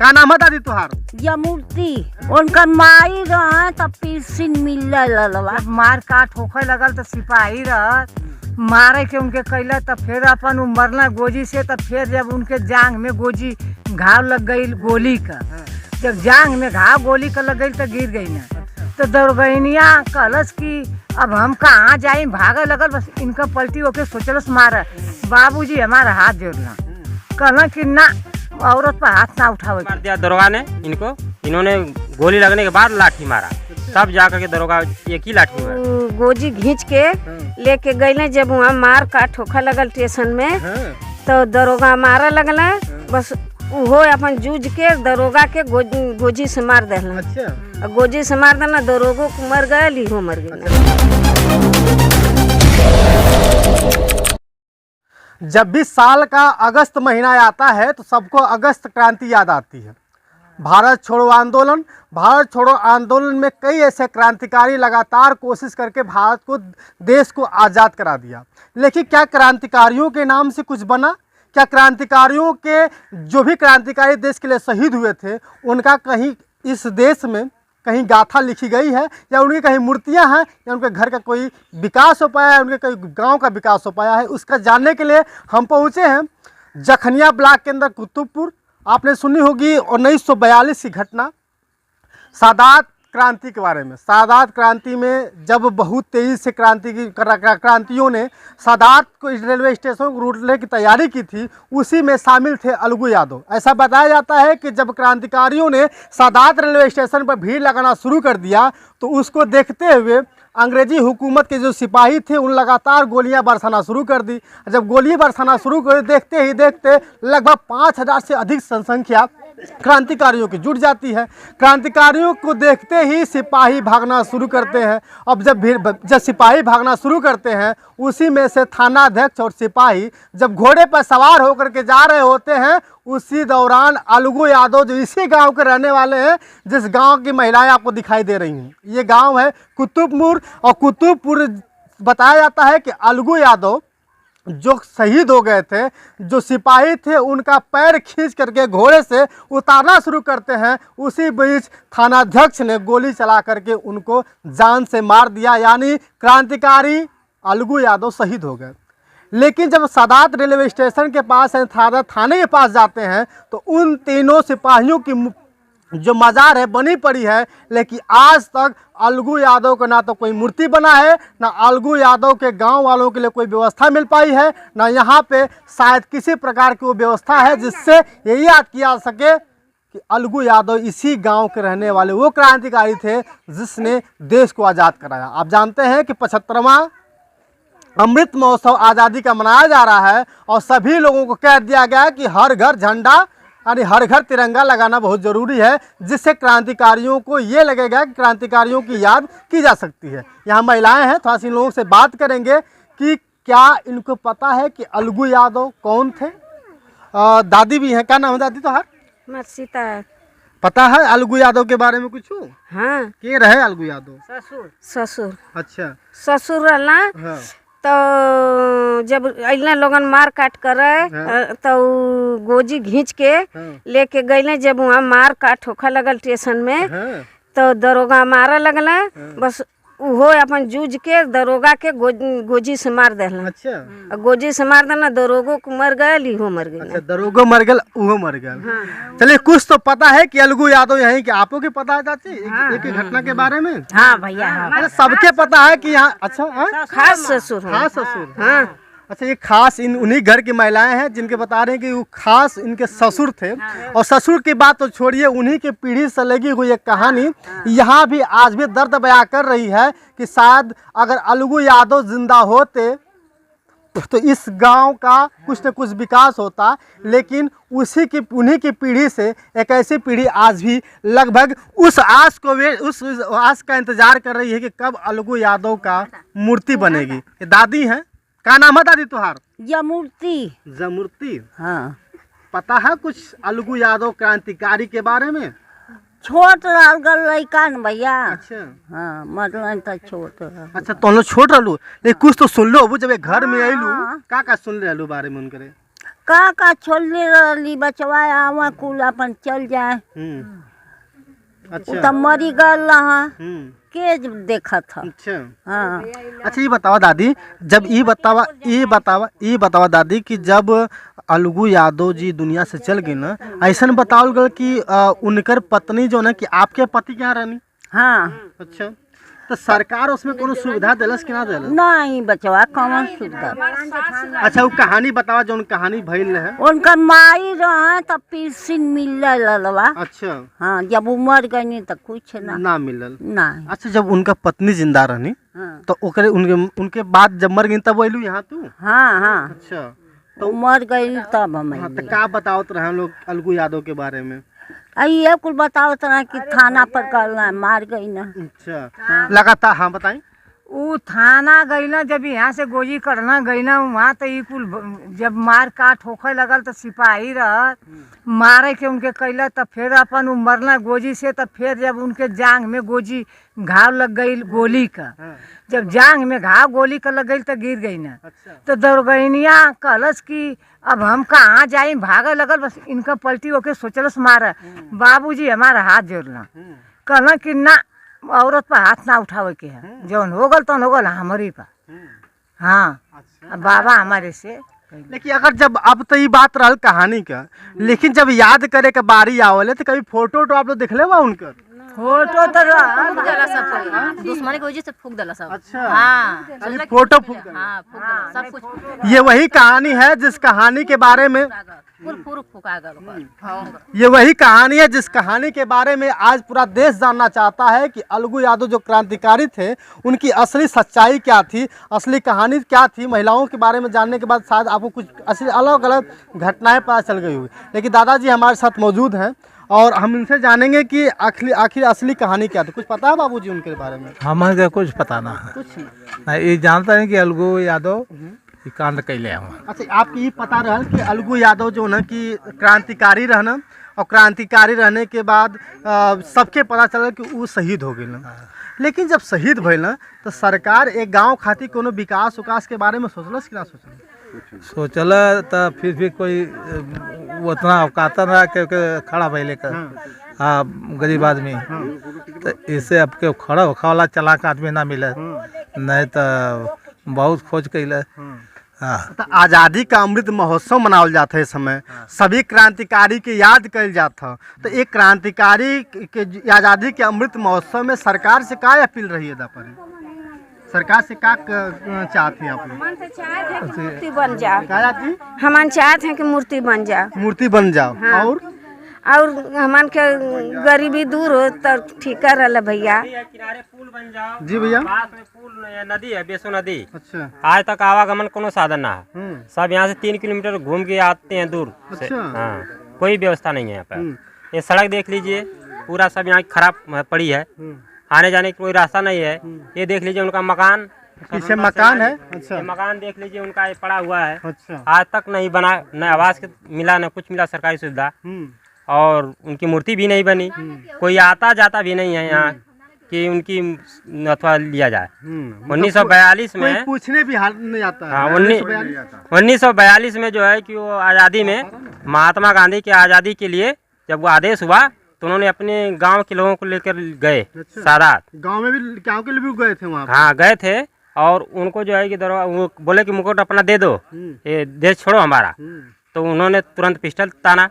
का नाम है दादी तुहार? यमूर्ति उनका माई रह तब पिरसिन मिल मार काट होखे लगल तो सिपाही रह मारे के उनके कैला तब फिर अपन उमरना गोजी से तब फिर जब उनके जांग में गोजी घाव लग गई गोली का, जब जांग में घाव गोली का लग गई तो गिर गई ना। तो दौड़गैनिया कहलस कि अब हम कहाँ जाए, भागे लगल बस इनका पलटी होके सोचलस मारा। बाबूजी हमारा हाथ जोड़ना, कहना कि ना औरत पर हाथ ना उठावे। मार दिया दरोगा ने इनको, इन्होंने गोली लगने के बाद लाठी मारा, तब जाकर के दरोगा एक ही लाठी मारा। गोजी घींच के लेके गए, जब वहाँ मार काट होखा लगल स्टेशन में तो दरोगा मारा लगला, बस वो अपन जूझ के दरोगा के गोजी से मार देना। अच्छा। गोजी से मार देना, दरोगो को मर गया, लीहो मर गया। जब भी साल का अगस्त महीना आता है तो सबको अगस्त क्रांति याद आती है। भारत छोड़ो आंदोलन, भारत छोड़ो आंदोलन में कई ऐसे क्रांतिकारी लगातार कोशिश करके भारत को, देश को आज़ाद करा दिया। लेकिन क्या क्रांतिकारियों के नाम से कुछ बना? क्या क्रांतिकारियों के जो भी क्रांतिकारी देश के लिए शहीद हुए थे उनका कहीं इस देश में कहीं गाथा लिखी गई है, या उनकी कहीं मूर्तियां हैं, या उनके घर का कोई विकास हो पाया है, उनके कहीं गांव का विकास हो पाया है? उसका जानने के लिए हम पहुंचे हैं जखनिया ब्लॉक के अंदर कुतुबपुर। आपने सुनी होगी 1942 की घटना, सादात क्रांति के बारे में। सादात क्रांति में जब बहुत तेज़ी से क्रांतियों ने सादात को रेलवे स्टेशन को लूटने की तैयारी की थी, उसी में शामिल थे अलगू यादव। ऐसा बताया जाता है कि जब क्रांतिकारियों ने सादात रेलवे स्टेशन पर भीड़ लगाना शुरू कर दिया तो उसको देखते हुए अंग्रेजी हुकूमत के जो सिपाही थे उन लगातार गोलियां बरसाना शुरू कर दी। जब गोली बरसाना शुरू कर देखते ही देखते लगभग 5000 से अधिक जनसंख्या क्रांतिकारियों की जुट जाती है। क्रांतिकारियों को देखते ही सिपाही भागना शुरू करते हैं। अब जब सिपाही भागना शुरू करते हैं, उसी में से थानाध्यक्ष और सिपाही जब घोड़े पर सवार होकर के जा रहे होते हैं, उसी दौरान अलगू यादव जो इसी गांव के रहने वाले हैं, जिस गांव की महिलाएं आपको दिखाई दे रही हैं, ये गांव है कुतुबपुर। और कुतुबपुर बताया जाता है कि अलगू यादव जो शहीद हो गए थे, जो सिपाही थे, उनका पैर खींच करके घोड़े से उतारना शुरू करते हैं। उसी बीच थानाध्यक्ष ने गोली चला करके उनको जान से मार दिया, यानी क्रांतिकारी अलगू यादव शहीद हो गए। लेकिन जब सादात रेलवे स्टेशन के पास थाने के पास जाते हैं तो उन तीनों सिपाहियों की जो मज़ार है बनी पड़ी है, लेकिन आज तक अलगू यादव का ना तो कोई मूर्ति बना है, ना अलगू यादव के गांव वालों के लिए कोई व्यवस्था मिल पाई है, ना यहाँ पे शायद किसी प्रकार की वो व्यवस्था है जिससे ये याद किया जा सके कि अलगू यादव इसी गांव के रहने वाले वो क्रांतिकारी थे जिसने देश को आज़ाद कराया। आप जानते हैं कि 75वां अमृत महोत्सव आज़ादी का मनाया जा रहा है और सभी लोगों को कह दिया गया है कि हर घर झंडा यानी हर घर तिरंगा लगाना बहुत ज़रूरी है, जिससे क्रांतिकारियों को ये लगेगा कि क्रांतिकारियों की याद की जा सकती है। यहाँ महिलाएं हैं, थोड़ा सी इन लोगों से बात करेंगे कि क्या इनको पता है कि अलगू यादव कौन थे। दादी भी हैं, क्या नाम है दादी तोहार? सीता। पता है अलगू यादव के बारे में कुछ? हाँ। के रहे अलगू यादव? ससुर। अच्छा। ससुर रहना। हाँ। तो जब अइला लोगन मार काट करे तो गोजी घींच के लेके गए, जब वहाँ मार काट होखा लगल स्टेशन में तो दरोगा मारा लगला, बस वो अपन जूझ के दरोगा के गोजी से मार देना। अच्छा। गोजी से मार देना, दरोगो को मर गया, लीहो मर गया। अच्छा, दरोगो मर गया, वो मर गया। हाँ। चलिए, कुछ तो पता है कि अलगू यादव यहीं के। आपको की पता है चाची? हाँ, एक घटना के बारे में? हाँ भैया, हाँ। सबके पता है कि यहाँ। अच्छा, खास ससुर। हाँ, ससुर। हाँ। अच्छा, ये खास उन्हीं घर की महिलाएं हैं जिनके बता रहे हैं कि वो खास इनके ससुर थे। और ससुर की बात तो छोड़िए, उन्हीं की पीढ़ी से लगी हुई एक कहानी यहाँ भी आज भी दर्द बयां कर रही है कि शायद अगर अलगू यादव जिंदा होते तो इस गांव का कुछ न कुछ विकास होता। लेकिन उन्हीं की पीढ़ी से एक ऐसी पीढ़ी आज भी लगभग उस आस आस का इंतजार कर रही है कि कब अलगू यादव का मूर्ति बनेगी। ये दादी हैं, क्या नाम है दादी तुहार? यमूर्ति। जमूर्ति। हाँ। पता है कुछ अलगू यादव क्रांतिकारी के बारे में? छोट लड़का न भैया। अच्छा। हाँ, मतलब तो छोट। अच्छा, तो हम लोग छोट रहलू, लेकिन कुछ तो सुन लो। वो जब घर में आयलू का सुन रहलू बारे में उनके? का छोड़ले रहली बचवा आवा कुल अपन चल जाए। अच्छा। उ त मरी गल रहा के देखा था। अच्छा। हाँ। अच्छा ये बताओ दादी, जब ये बतावा दादी कि जब अलगू यादव जी दुनिया से चल गई ना, ऐसा बताओ गल कि उनकर पत्नी जो ना कि आपके पति क्या रहनी। हाँ। अच्छा, तो सरकार उसमें कोनो सुविधा दिलस कि ना दिलस? नहीं बचवा कौन सुविधा। अच्छा वो कहानी बतावा जो कहानी भइल है। उनका माई रहे तब पेंशन मिल ललवा। अच्छा। हाँ, जब उमर गई तो कुछ ना मिलल। नहीं। अच्छा, जब उनका पत्नी जिंदा रहनी हाँ। तो ओकरे उनके बाद जब मर गई तब अइलू यहाँ तू? हाँ हाँ। अच्छा, तो उमर गई तब हम हाँ, तो का बताओ रहे हम लोग अलगू यादव के बारे में? ये कुल बताओ तना कि थाना पर गल मार गई ना। अच्छा। लगातार हाँ बताई। उ थाना गई ना, जब यहाँ से गोली करना गई ना वहाँ तो ये कुल जब मार काट होखे लगल तो सिपाही रह मारे के उनके कैला, तब फिर अपन मरना गोजी से, तब फिर जब उनके जांग में गोजी घाव लग गई गोली का, जब जांग में घाव गोली का लग गई तो गिर गई ना। तो दौड़गैनिया कहलस कि अब हम कहाँ जाए, भागे लगल, बस इनका पलटी होके सोचलस मारा। बाबूजी हमारा हाथ जोड़ना, कहना कि ना औरत पर हाथ ना उठावे के है, जौन हो गल तौन हो गल हमारी पर। हाँ। अब बाबा हमारे से। लेकिन अगर जब अब तो ये बात रहल कहानी का, लेकिन जब याद करे के बारी आवले तो कभी फोटो आप लोग देख ले बा उनकर? फोटो तो दला सब दुश्मनी की वजह से फूक दला सब। अच्छा। हाँ, खाली फोटो फूक देला। हाँ फूक दला सब कुछ। ये वही कहानी है जिस कहानी के बारे में पूरा फूका गल। ये वही कहानी है जिस कहानी के बारे में आज पूरा देश जानना चाहता है कि अलगू यादव जो क्रांतिकारी थे उनकी असली सच्चाई क्या थी, असली कहानी क्या थी। महिलाओं के बारे में जानने के बाद शायद आपको कुछ असली अलग अलग घटनाएं पता चल गई होगी। लेकिन दादाजी हमारे साथ मौजूद हैं और हम इनसे जानेंगे कि आखिर असली कहानी क्या थी। कुछ पता है बाबूजी उनके बारे में? हमारे कुछ पता ना है। कुछ नहीं, ये जानता है कि अलगू यादव ये कांड कैले हम। अच्छा, आपको ये पता रहल कि अलगू यादव जो ना कि क्रांतिकारी रहना और क्रांतिकारी रहने के बाद सबके पता चला कि वो शहीद हो गए ना। लेकिन जब शहीद भइल ना तो सरकार एक गांव खातिर कोनो विकास उकास के बारे में सोचलस कि ना सोचल? सोचल तो फिर भी कोई उतना अवकात ना के खड़ा भैले का। हाँ, गरीब आदमी तो इससे अब के खड़ा होखा वाला चलाक आदमी ना मिले, नहीं तो बहुत खोज कैले। हाँ। तो आज़ादी का अमृत महोत्सव मनावल जाता है इस समय, सभी क्रांतिकारी के याद कल जाता। तो एक क्रांतिकारी के आज़ादी के अमृत महोत्सव में सरकार से क्या अपील रही है? सरकार से क्या चाहते हैं आप लोग? मूर्ति बन जाओ। क्या चाहती हैं? हम चाहते हैं कि मूर्ति बन जाओ। मूर्ति बन जाओ। हाँ। और हमन के गरीबी दूर हो तो ठीक रहा भैया। किनारे पुल बन जाओ। जी भैया। पास में पुल नदी है, बेसो नदी। अच्छा। आज तक आवागमन कोनो साधन ना है। सब यहाँ से 3 किलोमीटर घूम के आते हैं दूर से। अच्छा। हाँ, कोई व्यवस्था नहीं है यहाँ पर। ये सड़क देख लीजिए, पूरा सब यहाँ खराब पड़ी है, आने जाने की कोई रास्ता नहीं है। ये देख लीजिए उनका मकान, पीछे मकान है। अच्छा। ये मकान देख लीजिए उनका, ये पड़ा हुआ है। अच्छा। आज तक नहीं बना, न आवास मिला न कुछ मिला सरकारी सुविधा, और उनकी मूर्ति भी नहीं बनी। कोई आता जाता भी नहीं है यहाँ कि उनकी अथवा लिया जाए। 1942 में कोई पूछने भी हाल नहीं आता है। हाँ, 1942 में जो है कि वो आज़ादी में महात्मा गांधी की आज़ादी के लिए जब वो आदेश हुआ तो उन्होंने अपने गांव के लोगों को लेकर गए। अच्छा। सादात गांव में भी गांव के लिए भी गए थे वहाँ? हाँ गए थे, और उनको जो है कि वो बोले कि मुकुट अपना दे दो, ये देश छोड़ो हमारा। तो उन्होंने तुरंत पिस्टल ताना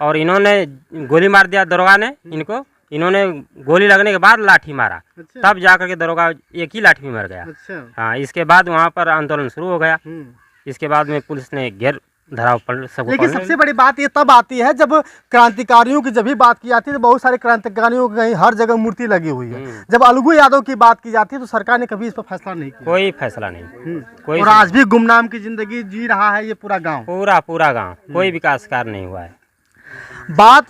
और इन्होंने गोली मार दिया दरोगा ने इनको। इन्होंने गोली लगने के बाद लाठी मारा। अच्छा। तब जाकर के दरोगा एक ही लाठी में मर गया। अच्छा। हाँ, इसके बाद वहाँ पर आंदोलन शुरू हो गया। इसके बाद में पुलिस ने घेर धराव पर सबको। लेकिन सबसे बड़ी बात ये तब आती है जब क्रांतिकारियों की जब भी बात की जाती है तो बहुत सारे क्रांतिकारियों की हर जगह मूर्ति लगी हुई है। जब अलगू यादव की बात की जाती है तो सरकार ने कभी इस पर फैसला नहीं किया। कोई फैसला नहीं, कोई। और आज भी गुमनाम की जिंदगी जी रहा है ये पूरा गांव। पूरा गांव, कोई विकास कार्य नहीं हुआ है। बात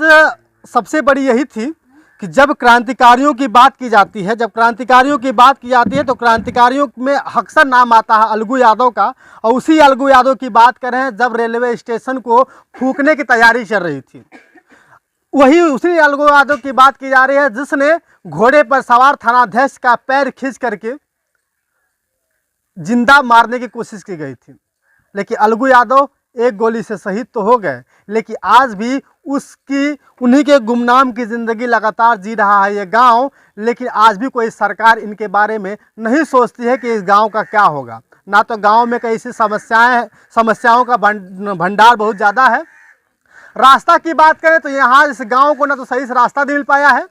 सबसे बड़ी यही थी कि जब क्रांतिकारियों की बात की जाती है, तो क्रांतिकारियों में अक्सर नाम आता है अलगू यादव का। और उसी अलगू यादव की बात करें जब रेलवे स्टेशन को फूंकने की तैयारी चल रही थी, वही उसी अलगू यादव की बात की जा रही है जिसने घोड़े पर सवार थानाध्यक्ष का पैर खींच करके जिंदा मारने की कोशिश की गई थी। लेकिन अलगू यादव एक गोली से शहीद तो हो गए, लेकिन आज भी उन्हीं के गुमनाम की ज़िंदगी लगातार जी रहा है ये गांव। लेकिन आज भी कोई सरकार इनके बारे में नहीं सोचती है कि इस गांव का क्या होगा। ना तो गांव में कई ऐसी समस्याओं का भंडार बहुत ज़्यादा है। रास्ता की बात करें तो यहाँ इस गांव को ना तो सही से रास्ता नहीं मिल पाया है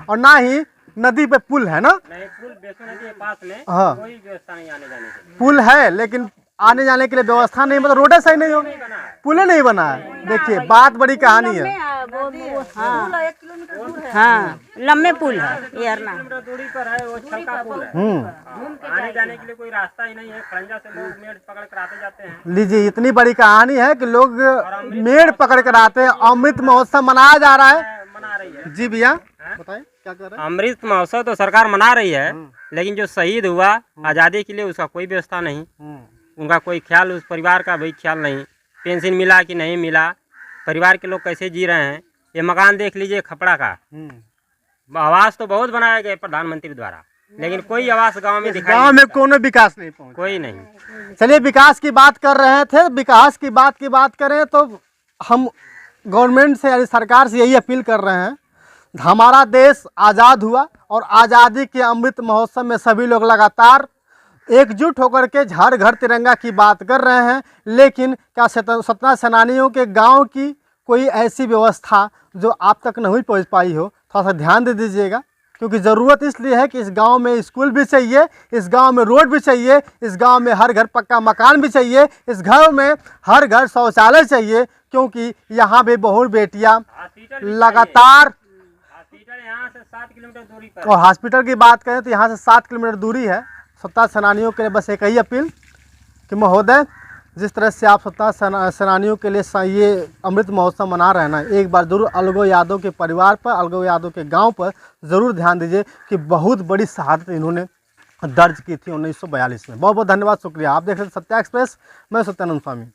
और ना ही नदी पे पुल है ना। नहीं, पुल बेसो नदी के पास में हाँ। कोई व्यवस्था नहीं आने जाने की। पुल है लेकिन आने जाने के लिए व्यवस्था नहीं, मतलब रोड सही नहीं हो, पुल नहीं बना है। देखिए बात बड़ी कहानी है। हाँ लम्बे पुल है ये ना। किलोमीटर दूरी पर है वो छलका पुल है। आने जाने के लिए कोई रास्ता ही नहीं है। खरंजा से लोग मेड़ पकड़ कर आते जाते हैं। लीजिए इतनी बड़ी कहानी है कि लोग मेड़ पकड़ कर आते हैं। अमृत महोत्सव मनाया जा रहा है। मना रही है जी भैया बताएं क्या कर रहे हैं। अमृत महोत्सव तो सरकार मना रही है, लेकिन जो शहीद हुआ आज़ादी के लिए उसका कोई व्यवस्था नहीं, उनका कोई ख्याल, उस परिवार का भी ख्याल नहीं। पेंशन मिला कि नहीं मिला, परिवार के लोग कैसे जी रहे हैं। ये मकान देख लीजिए खपड़ा का। आवास तो बहुत बनाए गए प्रधानमंत्री द्वारा, लेकिन कोई आवास गांव में दिखाई गांव में कोनो विकास नहीं पहुंचा। कोई नहीं। चलिए विकास की बात कर रहे थे। विकास की बात करें तो हम गवर्नमेंट से यानी सरकार से यही अपील कर रहे हैं। हमारा देश आज़ाद हुआ और आज़ादी के अमृत महोत्सव में सभी लोग लगातार एकजुट होकर के हर घर तिरंगा की बात कर रहे हैं, लेकिन क्या स्वतंत्रता सेनानियों के गांव की कोई ऐसी व्यवस्था जो आप तक नहीं पहुंच पाई हो, थोड़ा सा ध्यान दे दीजिएगा। क्योंकि ज़रूरत इसलिए है कि इस गांव में स्कूल भी चाहिए, इस गांव में रोड भी चाहिए, इस गांव में हर घर पक्का मकान भी चाहिए, इस घर में हर घर शौचालय चाहिए। क्योंकि यहाँ भी बहुत बेटियाँ लगातार, हॉस्पिटल यहाँ से 7 किलोमीटर दूरी पर, और हॉस्पिटल की बात करें तो यहाँ से 7 किलोमीटर दूरी है। स्वतंत्रता सेनानियों के लिए बस एक ही अपील कि महोदय जिस तरह से आप स्वतंत्रता सेनानियों के लिए ये अमृत महोत्सव मना रहे हैं ना, एक बार जरूर अलगो यादव के परिवार पर, अलगो यादव के गांव पर ज़रूर ध्यान दीजिए कि बहुत बड़ी शहादत इन्होंने दर्ज की थी 1942 में। बहुत बहुत धन्यवाद, शुक्रिया। आप देख रहे हैं सत्या एक्सप्रेस, मैं सत्यानंद स्वामी।